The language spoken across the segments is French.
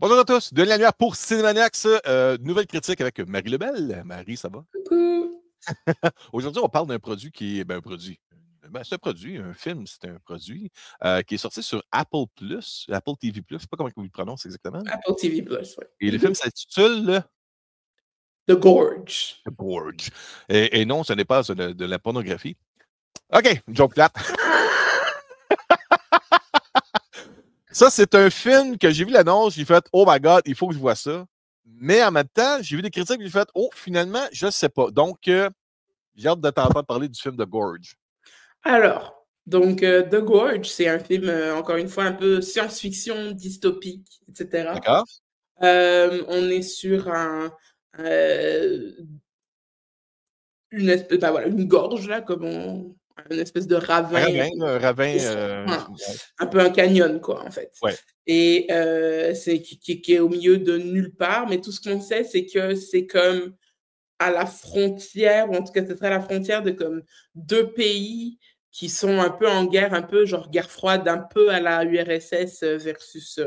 Bonjour à tous, Denis Lanière pour Cinémaniacs, nouvelle critique avec Marie Lebel. Marie, ça va? Coucou. Aujourd'hui, on parle d'un produit qui est, c'est un produit, un film, c'est un produit qui est sorti sur Apple Plus, Apple TV Plus, je ne sais pas comment vous le prononcez exactement. Apple TV+, ouais. Et le film s'intitule The Gorge. The Gorge. Et non, ce n'est pas de la pornographie. OK, joke plate. Ça, c'est un film que j'ai vu l'annonce, j'ai fait oh my god, il faut que je vois ça. Mais en même temps, j'ai vu des critiques, j'ai fait oh, finalement, je ne sais pas. Donc, j'ai hâte de t'entendre parler du film The Gorge. Alors, donc The Gorge, c'est un film, encore une fois, un peu science-fiction, dystopique, etc. D'accord? On est sur une gorge, là, une espèce de ravin. Un ravin, C'est ça. Voilà. ouais. Un peu un canyon, quoi, en fait. Ouais. Et qui est au milieu de nulle part, mais tout ce qu'on sait, c'est que c'est comme à la frontière, ou en tout cas, ce serait à la frontière de comme deux pays qui sont un peu en guerre, un peu genre guerre froide, un peu à la URSS versus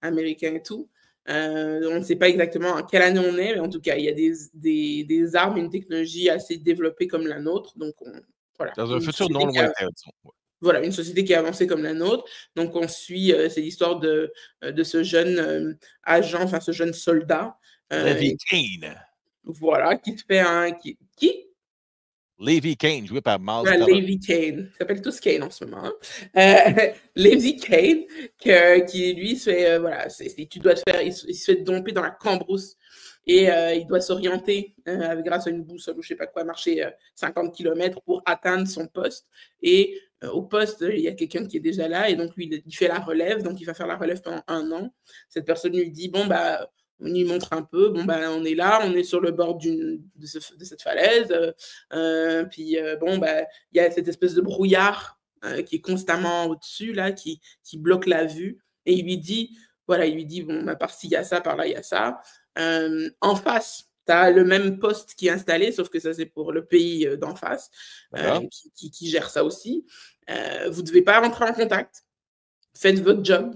américain et tout. On ne sait pas exactement à quelle année on est, mais en tout cas, il y a des armes, une technologie assez développée comme la nôtre. Donc, voilà. Dans un futur non lointain, disons. Ouais. Voilà, une société qui est avancée comme la nôtre. Donc, on suit, c'est l'histoire de ce jeune agent, enfin, ce jeune soldat. Levi Kane. Voilà, qui se fait un. Qui Levi Kane, joué par Miles Ouais, Teller. Levi Kane. Ils s'appellent tous Kane en ce moment. Levi Kane, qui lui, se fait, voilà, tu dois te faire, il se fait domper dans la cambrousse et il doit s'orienter grâce à une boussole ou je sais pas quoi, marcher 50 km pour atteindre son poste. Et au poste, il y a quelqu'un qui est déjà là et donc lui, il fait la relève, donc il va faire la relève pendant 1 an. Cette personne lui dit, bon, bah, on lui montre un peu, bon, bah, on est là, on est sur le bord de cette falaise, puis bon, bah, il y a cette espèce de brouillard qui est constamment au-dessus, là, qui bloque la vue, et il lui dit, voilà, bon, bah, par-ci, il y a ça, par là, il y a ça. En face, tu as le même poste qui est installé, sauf que ça, c'est pour le pays d'en face, qui gère ça aussi. Vous ne devez pas rentrer en contact. Faites votre job.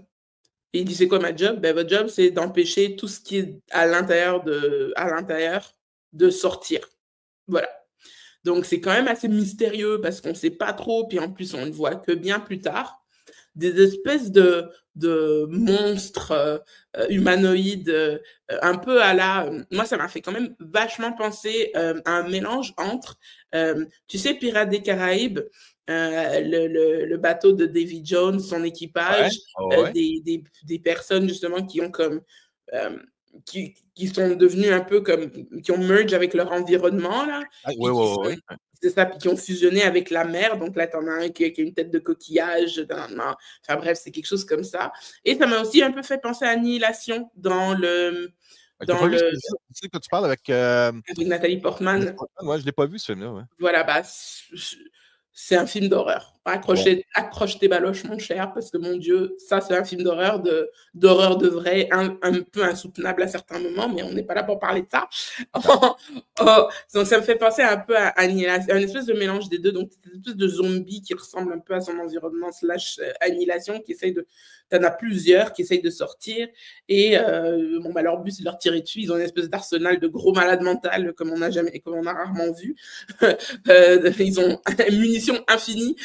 Et il dit, c'est quoi ma job? Ben, votre job, c'est d'empêcher tout ce qui est à l'intérieur de sortir. Voilà. Donc, c'est quand même assez mystérieux parce qu'on ne sait pas trop, puis en plus, on ne voit que bien plus tard. Des espèces de monstres humanoïdes, un peu à la... Moi, ça m'a fait quand même vachement penser à un mélange entre, tu sais, Pirates des Caraïbes, le bateau de Davy Jones, son équipage, Ouais. des personnes justement qui ont comme... qui sont devenus un peu comme... qui ont merge avec leur environnement, là. Oui. C'est ça, puis qui ont fusionné avec la mer. Donc là, t'en as un qui a une tête de coquillage. Enfin bref, c'est quelque chose comme ça. Et ça m'a aussi un peu fait penser à Annihilation dans le... T'as pas vu ce que tu parles avec Nathalie Portman. Moi, je l'ai pas vu, ce film-là. Ouais. Voilà, bah, c'est un film d'horreur. Accroche tes baloches, mon cher, parce que mon Dieu, ça, c'est un film d'horreur de vrai, un peu insoutenable à certains moments, mais on n'est pas là pour parler de ça. Donc, ça me fait penser un peu à Annihilation, un espèce de mélange des deux. Donc, c'est une espèce de zombie qui ressemble un peu à son environnement / Annihilation, qui essaye de... T'en as plusieurs qui essayent de sortir et bon, bah, leur but, c'est de leur tirer dessus. Ils ont une espèce d'arsenal de gros malades mentales comme on a rarement vu. Ils ont une munition infinie.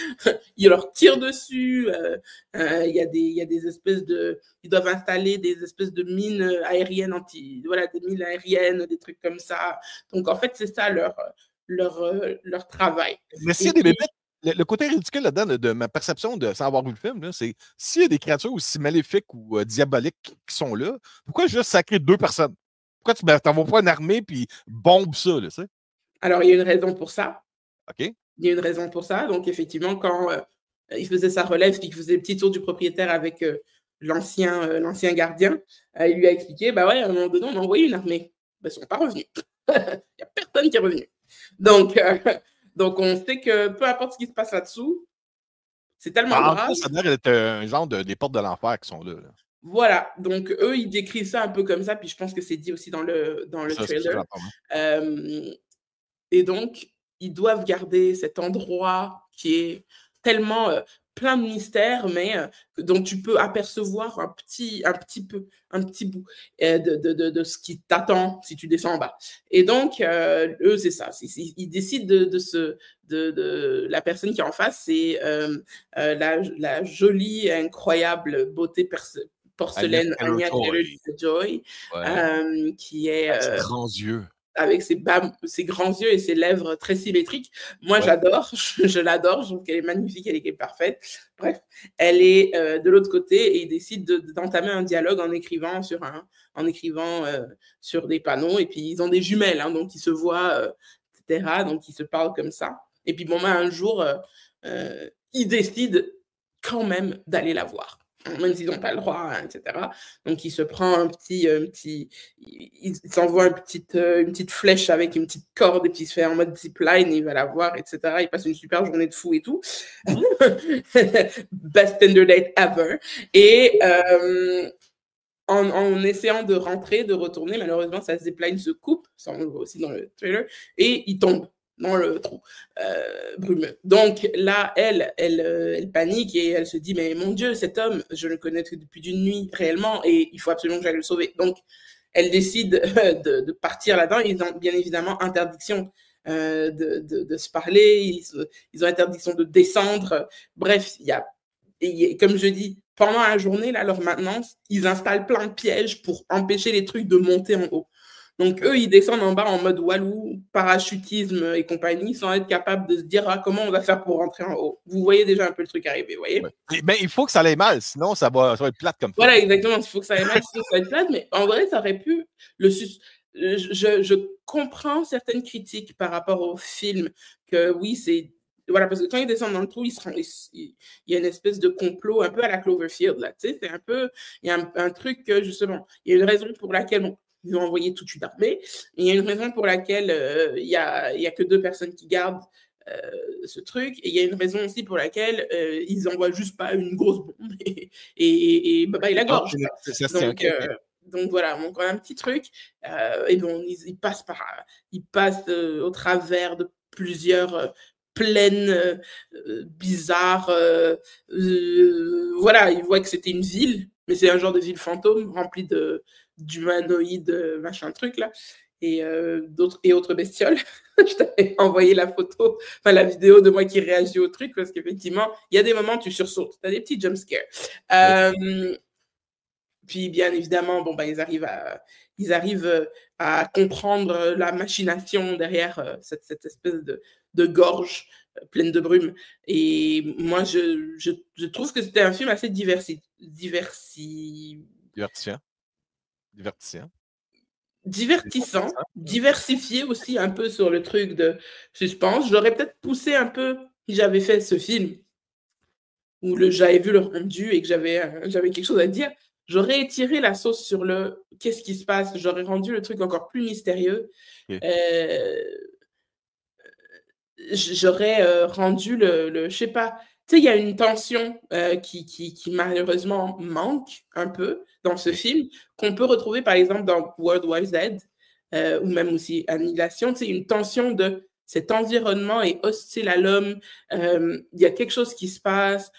Ils leur tirent dessus. Il y a des espèces de... Ils doivent installer des espèces de mines aériennes des mines aériennes, des trucs comme ça. Donc, en fait, c'est ça leur travail. Mais s'il y a des bébites, le côté ridicule là-dedans de ma perception sans avoir vu le film, c'est s'il y a des créatures aussi maléfiques ou diaboliques qui sont là, pourquoi juste sacrer 2 personnes? Pourquoi tu n'envoies pas une armée puis bombe ça, là, tu sais? Alors, il y a une raison pour ça. OK. Il y a une raison pour ça. Donc, effectivement, quand il faisait sa relève, puis qu'il faisait le petit tour du propriétaire avec l'ancien gardien, il lui a expliqué, bah ouais, à un moment donné, on a envoyé une armée. Ils ne sont pas revenus. Il n'y a personne qui est revenu. Donc, on sait que peu importe ce qui se passe là-dessous, c'est tellement grave. En ça a l'air d'être un genre des portes de l'enfer qui sont là. Voilà, donc eux, ils décrivent ça un peu comme ça, puis je pense que c'est dit aussi dans le trailer. Et donc, ils doivent garder cet endroit qui est tellement plein de mystères, mais dont tu peux apercevoir un petit bout de ce qui t'attend si tu descends en bas. Et donc, eux, c'est ça. Ils décident de la personne qui est en face, c'est la jolie et incroyable beauté porcelaine Anya Taylor-Joy, qui est avec ses grands yeux. Avec ses grands yeux et ses lèvres très symétriques. Moi, j'adore, je l'adore, je trouve qu'elle est magnifique, elle est parfaite. Bref, elle est de l'autre côté et il décide d'entamer un dialogue en écrivant sur des panneaux. Et puis, ils ont des jumelles, hein, donc ils se voient, etc. Donc, ils se parlent comme ça. Et puis, bon, un jour, ils décident quand même d'aller la voir, même s'ils n'ont pas le droit, hein, etc. Donc, il se prend il s'envoie une petite flèche avec une petite corde et puis il se fait en mode zipline et il va la voir, etc. Il passe une super journée de fou et tout. Best Tinder date ever. Et en essayant de rentrer, de retourner, malheureusement, sa zipline se coupe, ça on le voit aussi dans le trailer, et il tombe dans le trou brumeux. Donc là, elle panique et elle se dit, mais mon Dieu, cet homme, je le connais depuis une nuit réellement et il faut absolument que j'aille le sauver. Donc, elle décide de partir là-dedans. Ils ont bien évidemment interdiction de se parler, ils ont interdiction de descendre. Bref, comme je dis, pendant la journée, là, leur maintenance, ils installent plein de pièges pour empêcher les trucs de monter en haut. Donc, eux, ils descendent en bas en mode walou, parachutisme et compagnie, sans être capables de se dire comment on va faire pour rentrer en haut. Vous voyez déjà un peu le truc arriver, vous voyez? Mais il faut que ça aille mal, sinon ça va être plate comme ça. Voilà, exactement. Il faut que ça aille mal, sinon ça va être plate. Mais en vrai, ça aurait pu... Je comprends certaines critiques par rapport au film, que oui, c'est... Voilà, parce que quand ils descendent dans le trou, il y a une espèce de complot un peu à la Cloverfield, là, tu sais, c'est un peu... Il y a un truc que, justement, il y a une raison pour laquelle... Bon, ils ont envoyé toute une armée. Il y a une raison pour laquelle il y a que 2 personnes qui gardent ce truc. Et il y a une raison aussi pour laquelle ils n'envoient juste pas une grosse bombe et bye la gorge. Donc voilà, encore un petit truc. Et bon, ils passent au travers de plusieurs plaines bizarres. Voilà, ils voient que c'était une ville, mais c'est un genre de ville fantôme remplie d'humanoïdes, machin truc là, et autres bestioles. Je t'avais envoyé la vidéo de moi qui réagit au truc, parce qu'effectivement, il y a des moments où tu sursautes, tu as des petits jumpscares. Puis bien évidemment, bon, ils arrivent à comprendre la machination derrière cette espèce de gorge pleine de brume. Et moi, je trouve que c'était un film assez divertissant, diversifié aussi un peu sur le truc de suspense. Je l'aurais peut-être poussé un peu si j'avais fait ce film où j'avais vu le rendu et que j'avais quelque chose à dire. J'aurais étiré la sauce sur le qu'est-ce qui se passe. J'aurais rendu le truc encore plus mystérieux. J'aurais rendu je sais pas. Tu sais, il y a une tension qui malheureusement manque un peu dans ce film, qu'on peut retrouver par exemple dans World War Z ou même aussi Annihilation. Tu sais, une tension de cet environnement est hostile à l'homme. Il y a quelque chose qui se passe.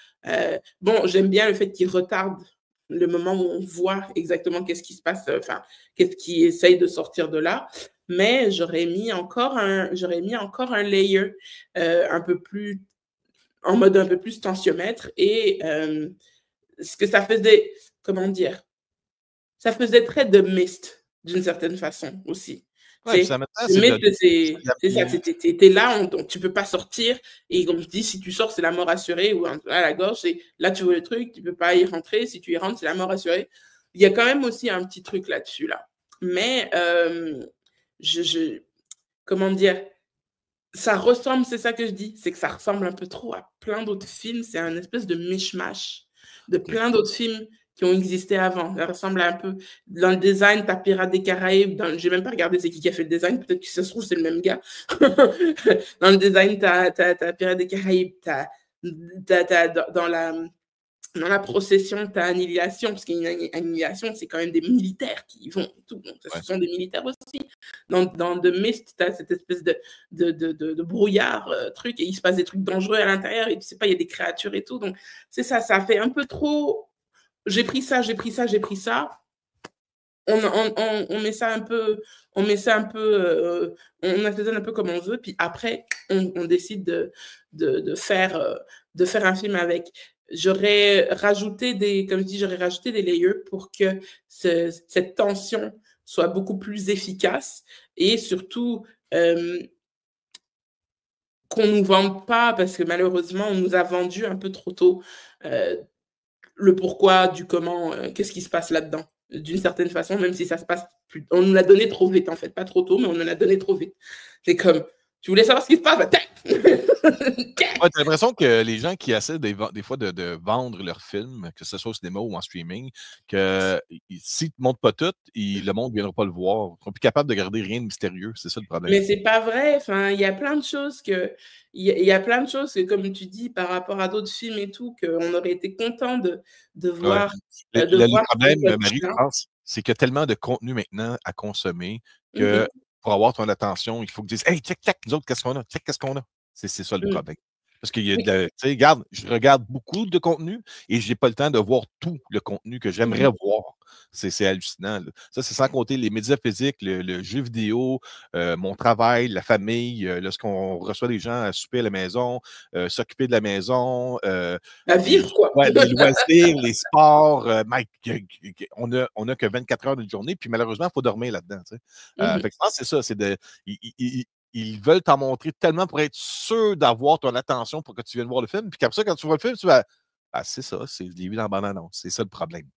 Bon, j'aime bien le fait qu'il retarde le moment où on voit exactement qu'est-ce qui se passe, qu'est-ce qui essaye de sortir de là. Mais j'aurais mis encore un layer un peu plus en mode un peu plus tensiomètre et ce que ça faisait, comment dire, ça faisait très de Mist d'une certaine façon aussi. Ouais, c'est ça, t'es là, donc tu peux pas sortir, et comme je dis, si tu sors, c'est la mort assurée, ou à la gorge, là tu vois le truc, tu peux pas y rentrer, si tu y rentres, c'est la mort assurée. Il y a quand même aussi un petit truc là-dessus, là. Mais comment dire, ça ressemble, c'est ça que je dis, c'est que ça ressemble un peu trop à plein d'autres films, c'est un espèce de mishmash de plein d'autres films qui ont existé avant. Ça ressemble un peu, dans le design, t'as Pirates des Caraïbes, j'ai même pas regardé c'est qui a fait le design, peut-être que ça se trouve c'est le même gars. Dans le design, t'as Pirates des Caraïbes, t'as dans dans la procession, tu as annihilation, parce qu'il y a une annihilation, c'est quand même des militaires qui y vont et tout. Donc, ce sont des militaires aussi. Dans The Mist, tu as cette espèce de brouillard, truc, et il se passe des trucs dangereux à l'intérieur, et tu sais pas, il y a des créatures et tout. Donc, c'est ça, ça fait un peu trop. J'ai pris ça. On met ça un peu, on assaisonne un peu comme on veut, puis après, on décide de faire un film avec. J'aurais rajouté j'aurais rajouté des layers pour que cette tension soit beaucoup plus efficace et surtout qu'on nous vende pas, parce que malheureusement, on nous a vendu un peu trop tôt le pourquoi, du comment, qu'est-ce qui se passe là-dedans, d'une certaine façon, même si ça se passe plus. On nous l'a donné trop vite, en fait. Pas trop tôt, mais on nous l'a donné trop vite. C'est comme, tu voulais savoir ce qui se passe, tac! Ouais, t'as l'impression que les gens qui essaient des fois de vendre leurs films, que ce soit au cinéma ou en streaming, que s'ils ne te montrent pas tout, le monde ne viendra pas le voir. Ils ne sont plus capables de garder rien de mystérieux. C'est ça le problème. Mais c'est pas vrai. Enfin, il y a plein de choses que, comme tu dis, par rapport à d'autres films et tout, qu'on aurait été content de voir. Ouais. Le problème, Marie, je pense, c'est qu'il y a tellement de contenu maintenant à consommer que pour avoir ton attention, il faut que tu dises, hey, check, nous autres, qu'est-ce qu'on a? Check, qu'est-ce qu'on a? C'est ça le problème. Parce qu'il y a tu sais, regarde, je regarde beaucoup de contenu et je n'ai pas le temps de voir tout le contenu que j'aimerais voir. C'est hallucinant. Là. Ça, c'est sans compter les médias physiques, le jeu vidéo, mon travail, la famille, lorsqu'on reçoit des gens à souper à la maison, s'occuper de la maison. À vivre, quoi. Ouais, les loisirs, les sports. Mike, on a que 24 heures de journée, puis malheureusement, il faut dormir là-dedans. Tu sais. Fait que je pense que c'est ça. C'est ils veulent t'en montrer tellement pour être sûr d'avoir ton attention pour que tu viennes voir le film. Puis comme ça, quand tu vois le film, tu vas. Ah, c'est ça, je l'ai vu dans la bande-annonce. C'est ça le problème.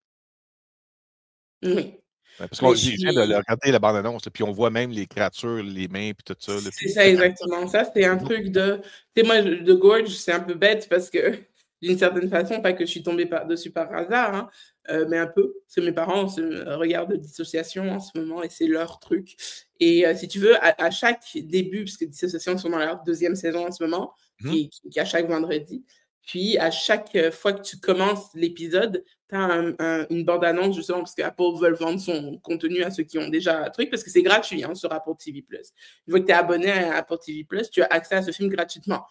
Oui. Ouais, parce que j'ai viens de regarder la bande-annonce, puis on voit même les créatures, les mains, puis tout ça. C'est ça, exactement. Ça, c'est un truc de. Tu sais, moi, de Gorge, c'est un peu bête parce que, d'une certaine façon, pas que je suis tombée dessus par hasard, hein, mais un peu. Parce que mes parents regardent Dissociation en ce moment et c'est leur truc. Et si tu veux, à chaque début, parce que Dissociation sont dans leur 2e saison en ce moment, qui est à chaque vendredi. Puis, à chaque fois que tu commences l'épisode, tu as une bande-annonce, justement, parce qu'Apple veut vendre son contenu à ceux qui ont déjà un truc, parce que c'est gratuit sur Apple TV+. Une fois que tu es abonné à Apple TV+, tu as accès à ce film gratuitement.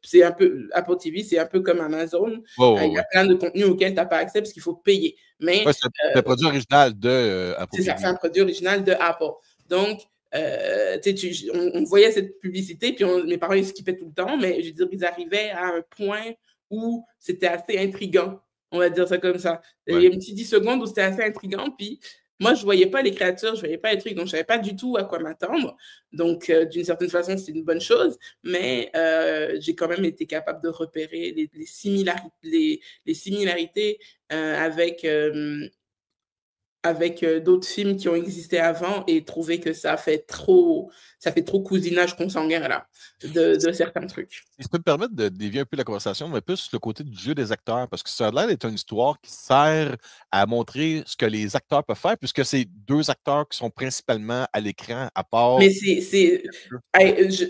C'est un peu, Apple TV, c'est un peu comme Amazon. Il y a plein de contenus auxquels tu n'as pas accès parce qu'il faut payer. Mais c'est un produit original de Apple TV. C'est ça, c'est un produit original de Apple. Donc, on voyait cette publicité, puis mes parents, ils skippaient tout le temps, mais je veux dire, ils arrivaient à un point où c'était assez intriguant, on va dire ça comme ça. Il y a une petite 10 secondes où c'était assez intriguant, puis moi, je ne voyais pas les créatures, je ne voyais pas les trucs, donc je ne savais pas du tout à quoi m'attendre. Donc, d'une certaine façon, c'est une bonne chose, mais j'ai quand même été capable de repérer les similarités avec d'autres films qui ont existé avant et trouver que ça fait trop cousinage consanguin là, de certains trucs. Si je peux me permettre de dévier un peu la conversation, mais plus le côté du jeu des acteurs, parce que ça a l'air d'être une histoire qui sert à montrer ce que les acteurs peuvent faire, puisque c'est 2 acteurs qui sont principalement à l'écran, à part. Mais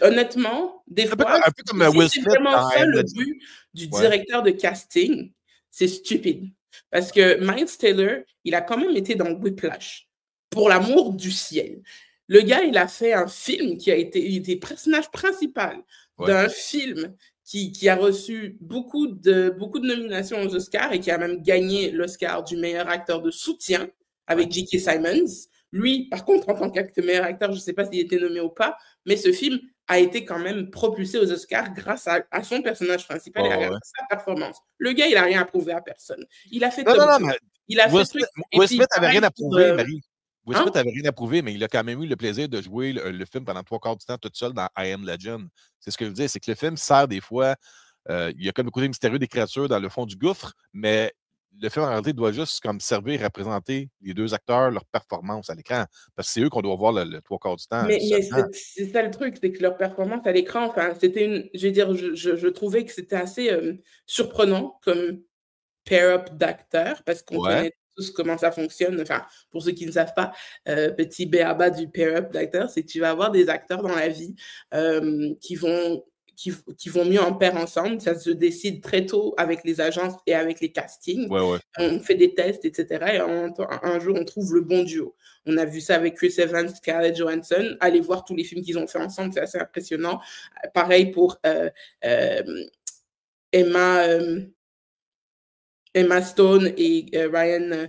honnêtement, des fois, un peu comme Will c'est Smith vraiment ça le Legend. but du directeur de casting, c'est stupide. Parce que Miles Teller, il a quand même été dans Whiplash. Pour l'amour du ciel. Le gars, il a fait un film il était personnage principal d'un film qui a reçu beaucoup de nominations aux Oscars et qui a même gagné l'Oscar du meilleur acteur de soutien avec J.K. Simmons. Lui, par contre, en tant qu'acteur meilleur acteur, je ne sais pas s'il était nommé ou pas, mais ce film a été quand même propulsé aux Oscars grâce à son personnage principal et à sa performance. Le gars, il n'a rien à prouver à personne. Il a fait Will Smith n'avait rien à prouver, Marie. Will Smith n'avait rien à prouver, mais il a quand même eu le plaisir de jouer le film pendant 3/4 du temps tout seul dans I Am Legend. C'est ce que je veux dire, c'est que le film sert des fois. Il y a comme le côté mystérieux des créatures dans le fond du gouffre, mais le film en réalité doit juste comme servir à présenter les 2 acteurs, leur performance à l'écran. Parce que c'est eux qu'on doit voir le 3/4 du temps. Mais c'est ça le truc, c'est que leur performance à l'écran, enfin, c'était je veux dire, je trouvais que c'était assez surprenant comme pair-up d'acteurs, parce qu'on connaît tous comment ça fonctionne. Enfin, pour ceux qui ne savent pas, petit béaba du pair-up d'acteurs, c'est que tu vas avoir des acteurs dans la vie qui qui vont mieux en pair ensemble. Ça se décide très tôt avec les agences et avec les castings. Ouais. On fait des tests, etc. Et un jour, on trouve le bon duo. On a vu ça avec Chris Evans, Scarlett Johansson. Allez voir tous les films qu'ils ont fait ensemble, c'est assez impressionnant. Pareil pour Emma Stone et Ryan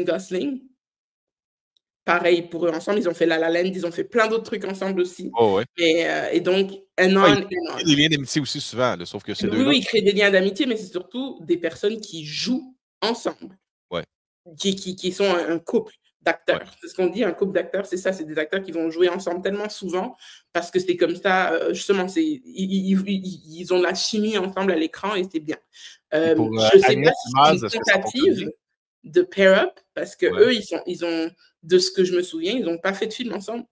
Gosling. Pareil pour eux ensemble, ils ont fait La La Land, ils ont fait plein d'autres trucs ensemble aussi. Oh, ouais. Et donc, Ils créent des liens d'amitié aussi souvent, là, sauf que ces deux-là. Oui, ils créent des liens d'amitié, mais c'est surtout des personnes qui jouent ensemble. Ouais. Qui sont un couple d'acteurs. Ouais. C'est ce qu'on dit, un couple d'acteurs, c'est ça, c'est des acteurs qui vont jouer ensemble tellement souvent, parce que c'est comme ça, justement, ils ont la chimie ensemble à l'écran et c'est bien. Je ne sais pas si c'est une tentative de pair-up, parce que eux, ils ont, de ce que je me souviens, ils n'ont pas fait de film ensemble,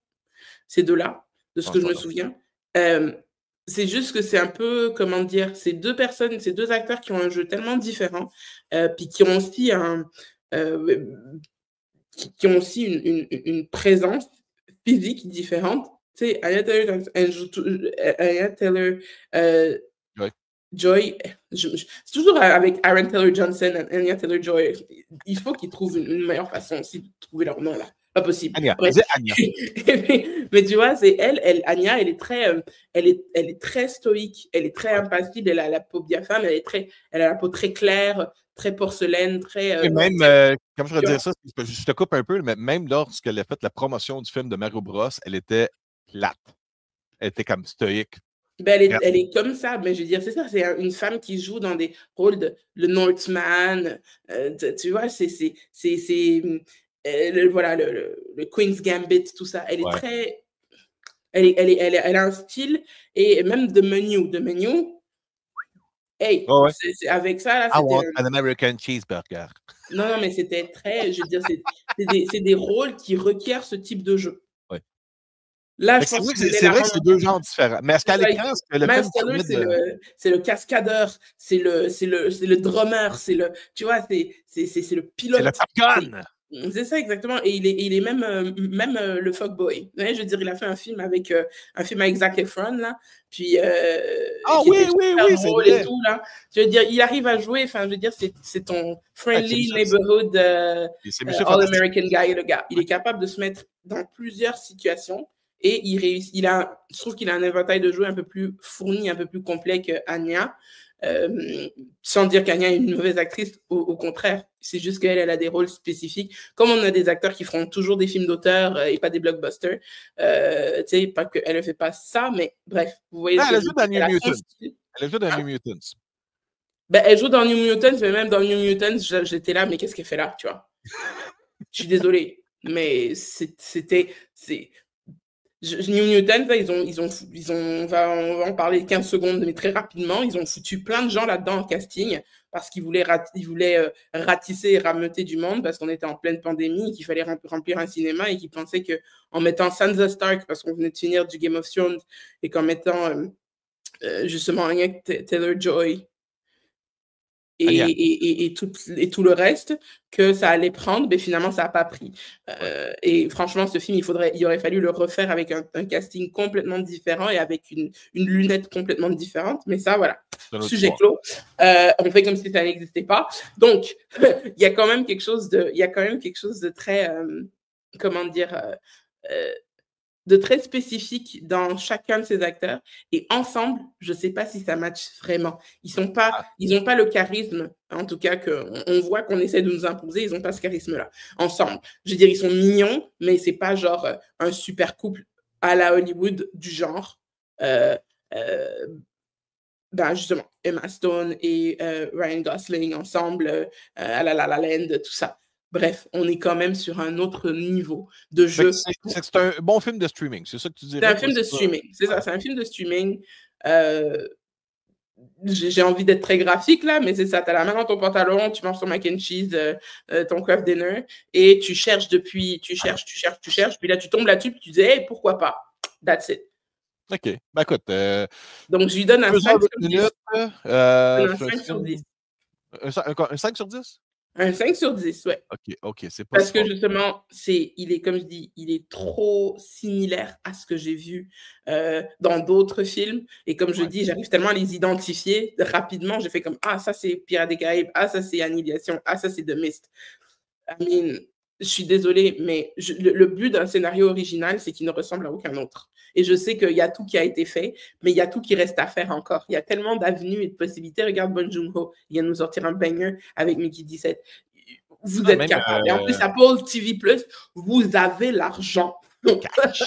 ces deux-là, de ce que je me souviens. C'est juste que c'est un peu, comment dire, ces deux personnes, ces deux acteurs qui ont un jeu tellement différent, puis qui ont aussi qui ont aussi une présence physique différente. Tu sais, Anya Taylor Joy, c'est toujours avec Aaron Taylor-Johnson et Anya Taylor-Joy. Il faut qu'ils trouvent une meilleure façon aussi de trouver leur nom là. Pas possible. Anya. Mais tu vois, c'est Anya, elle est très stoïque, elle est très impassible, elle a la peau diaphane, elle a la peau très claire, très porcelaine, très. Et même, comme je veux dire ça, je te coupe un peu, mais même lorsqu'elle a fait la promotion du film de Mario Bros, elle était plate. Elle était comme stoïque. Ben, elle est comme ça, mais je veux dire, c'est ça, c'est une femme qui joue dans des rôles de le Northman, tu vois, voilà, le Queen's Gambit, tout ça. Elle est très. Elle a un style, et même de menu. Hey, c'est avec ça, là, I want an American cheeseburger. Non, mais c'était très. Je veux dire, c'est des rôles qui requièrent ce type de jeu. Ouais. Là, c'est vrai que c'est deux genres différents. Mais est-ce qu'à l'écran, c'est le cascadeur, c'est le drummer, tu vois, c'est le pilote. C'est le Top Gun. C'est ça exactement, et il est même le fuckboy. Ouais, je veux dire, il a fait un film avec Zac Efron là, puis oui, c'est vrai. Et tout, là. Je veux dire, il arrive à jouer. Enfin, je veux dire, c'est ton friendly neighborhood all-American guy, le gars. Il est capable de se mettre dans plusieurs situations. Et il réussit. Je trouve qu'il a un éventail de jeux un peu plus fourni, un peu plus complet qu'Anya. Sans dire qu'Anya est une mauvaise actrice, au contraire. C'est juste qu'elle a des rôles spécifiques. Comme on a des acteurs qui feront toujours des films d'auteur et pas des blockbusters. Tu sais, pas qu'elle ne fait pas ça, mais bref. Vous voyez. Elle joue dans New Mutants. Elle joue dans New Mutants. Ben, elle joue dans New Mutants, mais même dans New Mutants, j'étais là, mais qu'est-ce qu'elle fait là, tu vois? Je suis désolée, mais New Mutants, on va en parler 15 secondes, mais très rapidement, ils ont foutu plein de gens là-dedans en casting parce qu'ils voulaient ratisser et rameuter du monde parce qu'on était en pleine pandémie et qu'il fallait remplir un cinéma et qu'ils pensaient qu'en mettant Sansa Stark, parce qu'on venait de finir du Game of Thrones, et qu'en mettant justement Anya Taylor-Joy et tout le reste, que ça allait prendre, mais finalement, ça n'a pas pris. Et franchement, ce film, il aurait fallu le refaire avec un casting complètement différent et avec une lunette complètement différente. Mais ça, voilà, sujet clos. On fait comme si ça n'existait pas. Donc, il y a quand même quelque chose de très, comment dire, de très spécifique dans chacun de ces acteurs, et ensemble, je ne sais pas si ça match vraiment. Ils n'ont pas le charisme, en tout cas, on voit qu'on essaie de nous imposer, ils n'ont pas ce charisme-là. Ensemble, je veux dire, ils sont mignons, mais ce n'est pas genre un super couple à la Hollywood du genre. Justement, Emma Stone et Ryan Gosling ensemble, à La La Land, tout ça. Bref, on est quand même sur un autre niveau de jeu. C'est un bon film de streaming, c'est ça que tu dirais? C'est un film de streaming, c'est ça, c'est un film de streaming. J'ai envie d'être très graphique là, mais c'est ça, tu as la main dans ton pantalon, tu manges ton mac and cheese, ton craft dinner, et tu cherches, puis là tu tombes là-dessus, puis tu dis, hey, pourquoi pas? That's it. OK. Ben écoute. Donc je lui donne un 5 sur 10. Un 5 sur 10. Un 5 sur 10? Un 5 sur 10, ouais. OK, c'est pas Parce si que fort. justement, il est, comme je dis, il est trop similaire à ce que j'ai vu dans d'autres films. Et comme je Ouais. dis, j'arrive tellement à les identifier rapidement. J'ai fait comme, ah, ça c'est Pirates des Caraïbes, ah, ça c'est Annihilation, ah, ça c'est The Mist. I mean, je suis désolée, mais le but d'un scénario original, c'est qu'il ne ressemble à aucun autre. Et je sais qu'il y a tout qui a été fait, mais il y a tout qui reste à faire encore. Il y a tellement d'avenues et de possibilités. Regarde Bong Joon-ho, il vient nous sortir un banger avec Mickey 17. Vous Ah, êtes même capable. Et en plus, Apple TV+, vous avez l'argent. cash.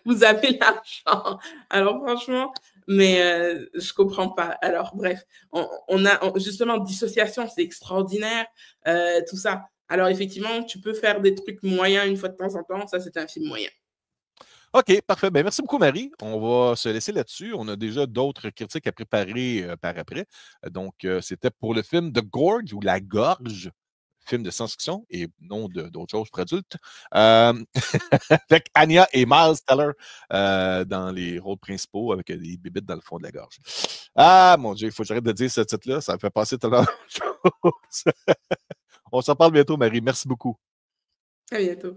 Vous avez l'argent. Alors franchement, mais je comprends pas. Alors bref, justement dissociation, c'est extraordinaire, tout ça. Alors effectivement, tu peux faire des trucs moyens une fois de temps en temps. Ça, c'est un film moyen. OK, parfait. Ben, merci beaucoup, Marie. On va se laisser là-dessus. On a déjà d'autres critiques à préparer par après. Donc, c'était pour le film The Gorge ou La Gorge, film de science-fiction et non d'autres choses pour adultes. Avec Anya et Miles Teller dans les rôles principaux avec des bébites dans le fond de la gorge. Ah, mon Dieu, il faut que j'arrête de dire ce titre-là. Ça me fait passer tellement de choses. On s'en parle bientôt, Marie. Merci beaucoup. À bientôt.